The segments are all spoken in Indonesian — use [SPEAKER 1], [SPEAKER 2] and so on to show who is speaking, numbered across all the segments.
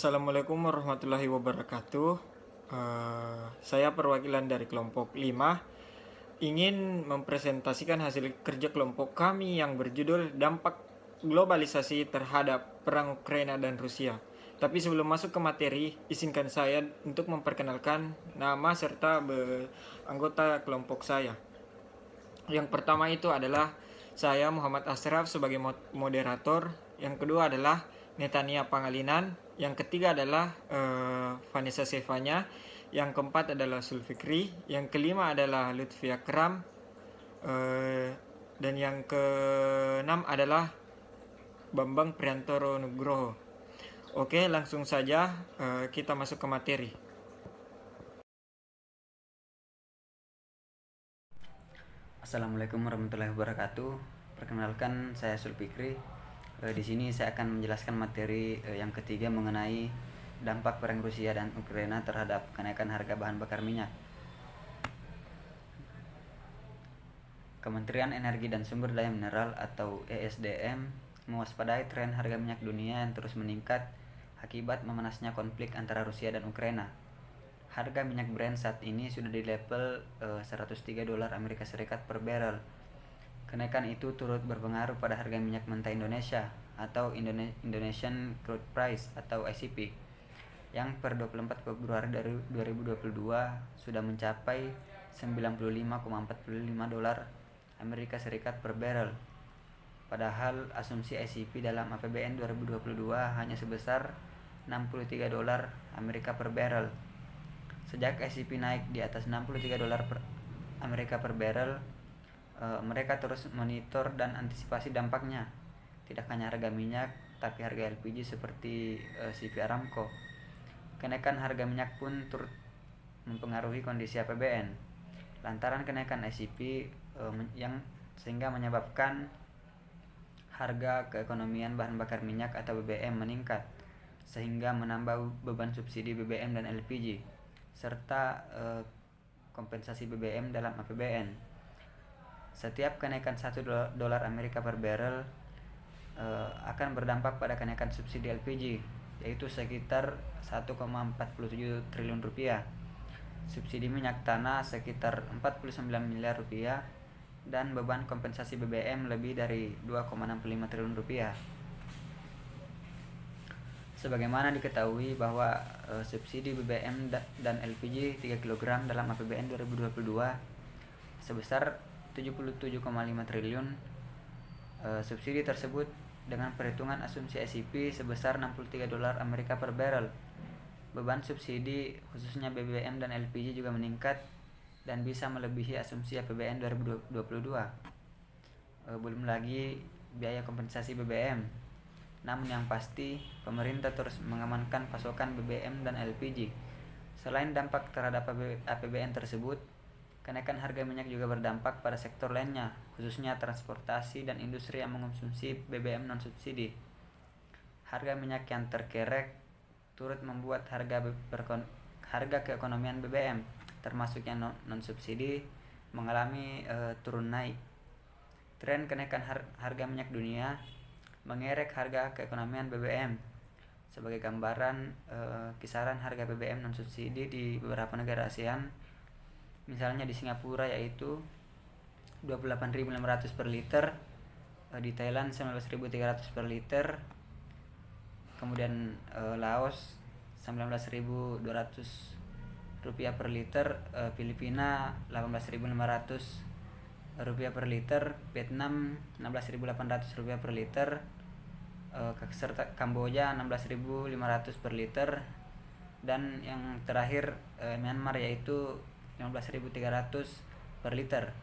[SPEAKER 1] Assalamualaikum warahmatullahi wabarakatuh. Saya perwakilan dari kelompok 5 ingin mempresentasikan hasil kerja kelompok kami yang berjudul Dampak Globalisasi Terhadap Perang Ukraina dan Rusia. Tapi sebelum masuk ke materi, izinkan saya untuk memperkenalkan nama serta anggota kelompok saya. Yang pertama itu adalah saya Muhammad Ashraf sebagai moderator. Yang kedua adalah Netania Pangalinan. Yang ketiga adalah Vanessa Sevanya. Yang keempat adalah Sulfikri. Yang kelima adalah Lutfia Kram. Dan yang keenam adalah Bambang Priantoro Nugroho. Oke, langsung saja kita masuk ke materi.
[SPEAKER 2] Assalamualaikum warahmatullahi wabarakatuh. Perkenalkan, saya Sulfikri. Di sini saya akan menjelaskan materi yang ketiga mengenai dampak perang Rusia dan Ukraina terhadap kenaikan harga bahan bakar minyak. Kementerian Energi dan Sumber Daya Mineral atau ESDM mewaspadai tren harga minyak dunia yang terus meningkat akibat memanasnya konflik antara Rusia dan Ukraina. Harga minyak Brent saat ini sudah di level $103 Amerika Serikat per barrel. Kenaikan itu turut berpengaruh pada harga minyak mentah Indonesia atau Indonesian Crude Price atau ICP yang per 24 Februari 2022 sudah mencapai $95,45 Amerika Serikat per barrel. Padahal asumsi ICP dalam APBN 2022 hanya sebesar $63 Amerika per barrel. Sejak ICP naik di atas $63 per Amerika per barrel, mereka terus monitor dan antisipasi dampaknya. Tidak hanya harga minyak, tapi harga LPG seperti CV Aramco. Kenaikan harga minyak pun turut mempengaruhi kondisi APBN. Lantaran kenaikan ICP yang sehingga menyebabkan harga keekonomian bahan bakar minyak atau BBM meningkat, sehingga menambah beban subsidi BBM dan LPG serta kompensasi BBM dalam APBN. Setiap kenaikan $1 Amerika per barrel akan berdampak pada kenaikan subsidi LPG, yaitu sekitar 1,47 triliun rupiah, subsidi minyak tanah sekitar 49 miliar rupiah, dan beban kompensasi BBM lebih dari 2,65 triliun rupiah. Sebagaimana diketahui bahwa subsidi BBM dan LPG 3 kg dalam APBN 2022 sebesar 77,5 triliun. Subsidi tersebut dengan perhitungan asumsi ICP sebesar $63 Amerika per barrel. Beban subsidi khususnya BBM dan LPG juga meningkat dan bisa melebihi asumsi APBN 2022. Belum lagi biaya kompensasi BBM. Namun yang pasti, pemerintah terus mengamankan pasokan BBM dan LPG. Selain dampak terhadap APBN tersebut, kenaikan harga minyak juga berdampak pada sektor lainnya, khususnya transportasi dan industri yang mengonsumsi BBM non-subsidi. Harga minyak yang terkerek turut membuat harga keekonomian BBM, termasuk yang non-subsidi, mengalami turun naik. Tren kenaikan harga minyak dunia mengerek harga keekonomian BBM. Sebagai gambaran, kisaran harga BBM non-subsidi di beberapa negara ASEAN, misalnya di Singapura yaitu 28.500 per liter, di Thailand 19.300 per liter, kemudian Laos 19.200 rupiah per liter, Filipina 18.500 rupiah per liter, Vietnam 16.800 rupiah per liter, serta Kamboja 16.500 per liter, dan yang terakhir Myanmar yaitu 15.300 per liter.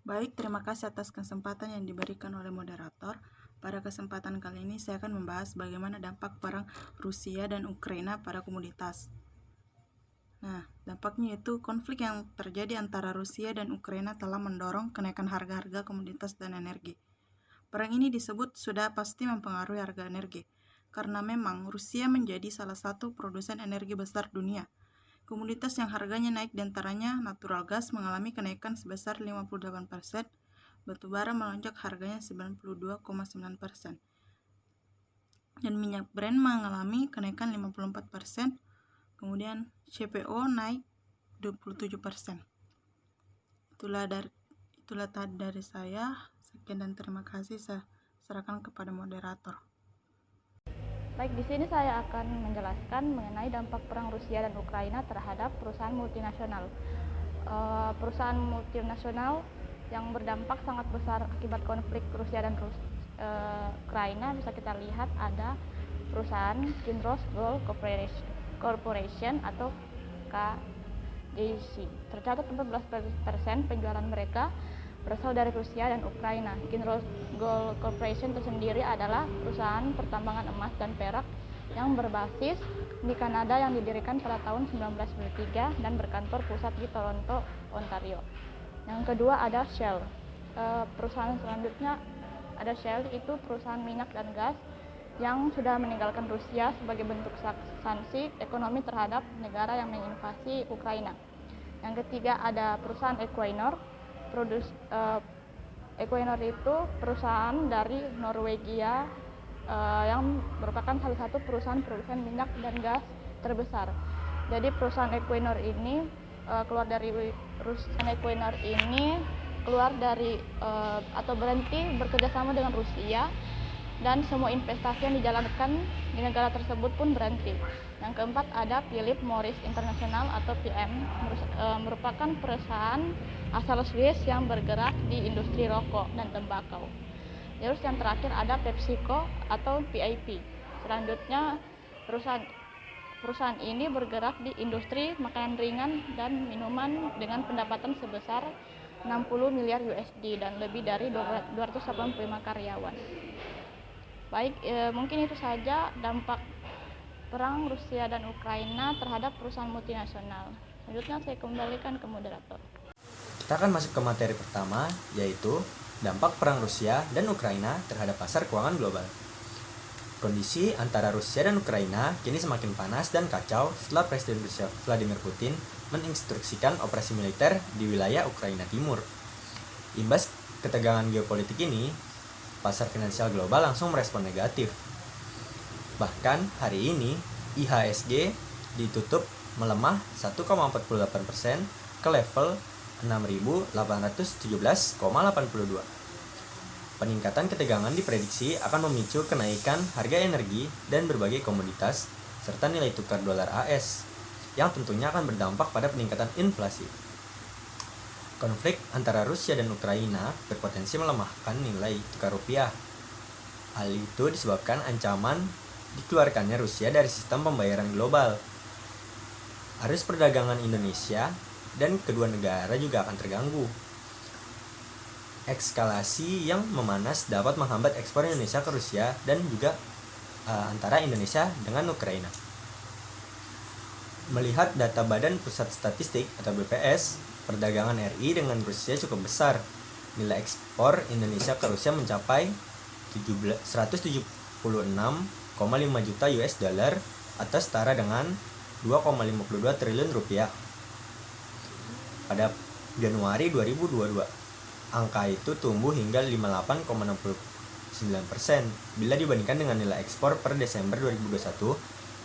[SPEAKER 3] Baik, terima kasih atas kesempatan yang diberikan oleh moderator. Pada kesempatan kali ini saya akan membahas bagaimana dampak perang Rusia dan Ukraina pada komoditas. Nah, dampaknya itu konflik yang terjadi antara Rusia dan Ukraina telah mendorong kenaikan harga-harga komoditas dan energi. Perang ini disebut sudah pasti mempengaruhi harga energi, karena memang Rusia menjadi salah satu produsen energi besar dunia. Komoditas yang harganya naik diantaranya natural gas mengalami kenaikan sebesar 58%, batu bara melonjak harganya 92,9%. dan minyak Brent mengalami kenaikan 54%, kemudian CPO naik 27%. Itulah dari saya. Sekian dan terima kasih. Saya serahkan kepada moderator.
[SPEAKER 4] Baik, di sini saya akan menjelaskan mengenai dampak perang Rusia dan Ukraina terhadap perusahaan multinasional. Perusahaan multinasional yang berdampak sangat besar akibat konflik Rusia dan Ukraina bisa kita lihat ada perusahaan Kinross Gold Corporation atau KGC. Tercatat 14% penjualan mereka berasal dari Rusia dan Ukraina. Kinross Gold Corporation itu sendiri adalah perusahaan pertambangan emas dan perak yang berbasis di Kanada yang didirikan pada tahun 1993 dan berkantor pusat di Toronto, Ontario. Yang kedua ada Shell. Perusahaan selanjutnya ada Shell, itu perusahaan minyak dan gas yang sudah meninggalkan Rusia sebagai bentuk sanksi ekonomi terhadap negara yang menginvasi Ukraina. Yang ketiga ada perusahaan Equinor. Equinor itu perusahaan dari Norwegia yang merupakan salah satu perusahaan produsen minyak dan gas terbesar. Jadi perusahaan Equinor ini keluar dari atau berhenti bekerjasama dengan Rusia, dan semua investasi yang dijalankan di negara tersebut pun berhenti. Yang keempat ada Philip Morris International atau PM, merupakan perusahaan asal Swiss yang bergerak di industri rokok dan tembakau. Terus yang terakhir ada PepsiCo atau PIP. Selanjutnya perusahaan ini bergerak di industri makanan ringan dan minuman dengan pendapatan sebesar 60 miliar USD dan lebih dari 285 karyawan. Baik, mungkin itu saja dampak perang Rusia dan Ukraina terhadap perusahaan multinasional. Selanjutnya saya kembalikan ke moderator.
[SPEAKER 5] Kita akan masuk ke materi pertama, yaitu dampak perang Rusia dan Ukraina terhadap pasar keuangan global. Kondisi antara Rusia dan Ukraina kini semakin panas dan kacau setelah Presiden Rusia Vladimir Putin menginstruksikan operasi militer di wilayah Ukraina Timur. Imbas ketegangan geopolitik ini, pasar finansial global langsung merespon negatif. Bahkan hari ini, IHSG ditutup melemah 1,48% ke level 6.817,82. Peningkatan ketegangan diprediksi akan memicu kenaikan harga energi dan berbagai komoditas serta nilai tukar dolar AS yang tentunya akan berdampak pada peningkatan inflasi. Konflik antara Rusia dan Ukraina berpotensi melemahkan nilai tukar rupiah. Hal itu disebabkan ancaman dikeluarkannya Rusia dari sistem pembayaran global. Arus perdagangan Indonesia dan kedua negara juga akan terganggu. Eskalasi yang memanas dapat menghambat ekspor Indonesia ke Rusia dan juga antara Indonesia dengan Ukraina. Melihat data Badan Pusat Statistik atau BPS, perdagangan RI dengan Rusia cukup besar. Nilai ekspor Indonesia ke Rusia mencapai 176,5 juta US dollar atau setara dengan 2,52 triliun rupiah. Pada Januari 2022, angka itu tumbuh hingga 58,69% bila dibandingkan dengan nilai ekspor per Desember 2021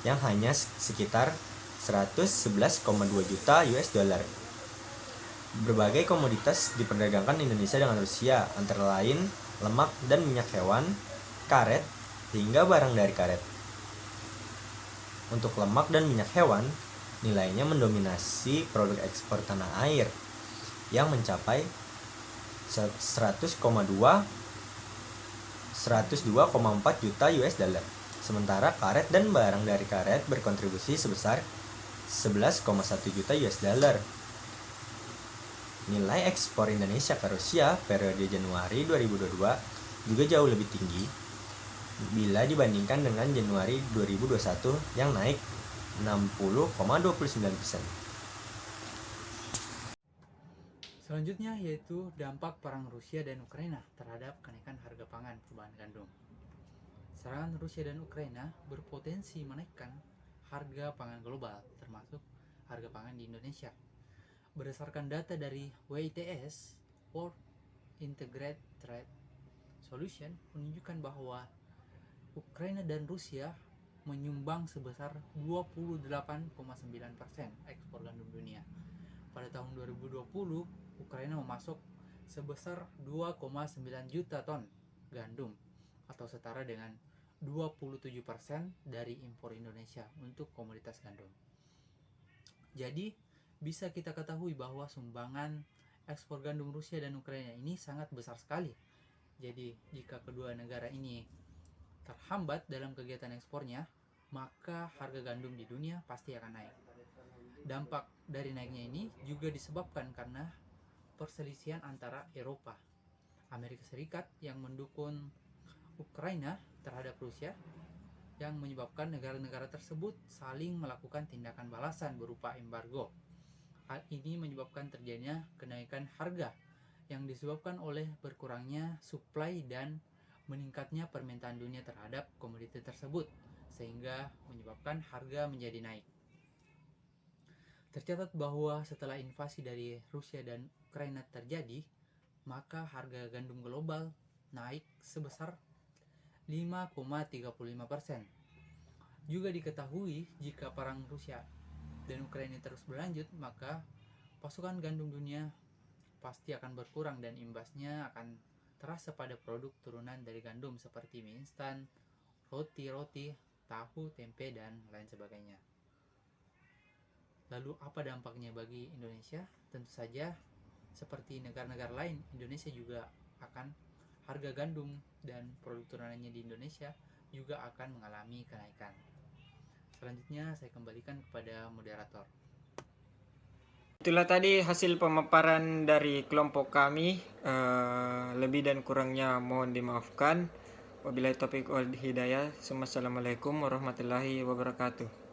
[SPEAKER 5] yang hanya sekitar 111,2 juta US dollar. Berbagai komoditas diperdagangkan Indonesia dengan Rusia, antara lain lemak dan minyak hewan, karet, hingga barang dari karet. Untuk lemak dan minyak hewan, nilainya mendominasi produk ekspor tanah air yang mencapai 102,4 juta US dollar. Sementara karet dan barang dari karet berkontribusi sebesar 11,1 juta US dollar. Nilai ekspor Indonesia ke Rusia periode Januari 2022 juga jauh lebih tinggi bila dibandingkan dengan Januari 2021 yang naik 60,29%.
[SPEAKER 6] Selanjutnya yaitu dampak perang Rusia dan Ukraina terhadap kenaikan harga pangan berbahan gandum. Serangan Rusia dan Ukraina berpotensi menaikkan harga pangan global, termasuk harga pangan di Indonesia. Berdasarkan data dari WITS, World Integrated Trade Solution, menunjukkan bahwa Ukraina dan Rusia menyumbang sebesar 28,9% ekspor gandum dunia. Pada tahun 2020, Ukraina memasok sebesar 2,9 juta ton gandum atau setara dengan 27% dari impor Indonesia untuk komoditas gandum. Jadi, bisa kita ketahui bahwa sumbangan ekspor gandum Rusia dan Ukraina ini sangat besar sekali. Jadi, jika kedua negara ini terhambat dalam kegiatan ekspornya, maka harga gandum di dunia pasti akan naik. Dampak dari naiknya ini juga disebabkan karena perselisihan antara Eropa, Amerika Serikat yang mendukung Ukraina terhadap Rusia, yang menyebabkan negara-negara tersebut saling melakukan tindakan balasan berupa embargo. Hal ini menyebabkan terjadinya kenaikan harga yang disebabkan oleh berkurangnya suplai dan meningkatnya permintaan dunia terhadap komoditi tersebut, sehingga menyebabkan harga menjadi naik. Tercatat bahwa setelah invasi dari Rusia dan Ukraina terjadi, maka harga gandum global naik sebesar 5,35%. Juga diketahui jika perang Rusia dan Ukraina terus berlanjut, maka pasokan gandum dunia pasti akan berkurang dan imbasnya akan terasa pada produk turunan dari gandum seperti mie instan, roti, tahu, tempe, dan lain sebagainya. Lalu apa dampaknya bagi Indonesia? Tentu saja seperti negara-negara lain, Indonesia juga akan harga gandum dan produk turunannya di Indonesia juga akan mengalami kenaikan. Selanjutnya saya kembalikan kepada moderator.
[SPEAKER 1] Itulah tadi hasil pemaparan dari kelompok kami. Lebih dan kurangnya mohon dimaafkan. Wabillahi taufiq wal hidayah. Assalamualaikum warahmatullahi wabarakatuh.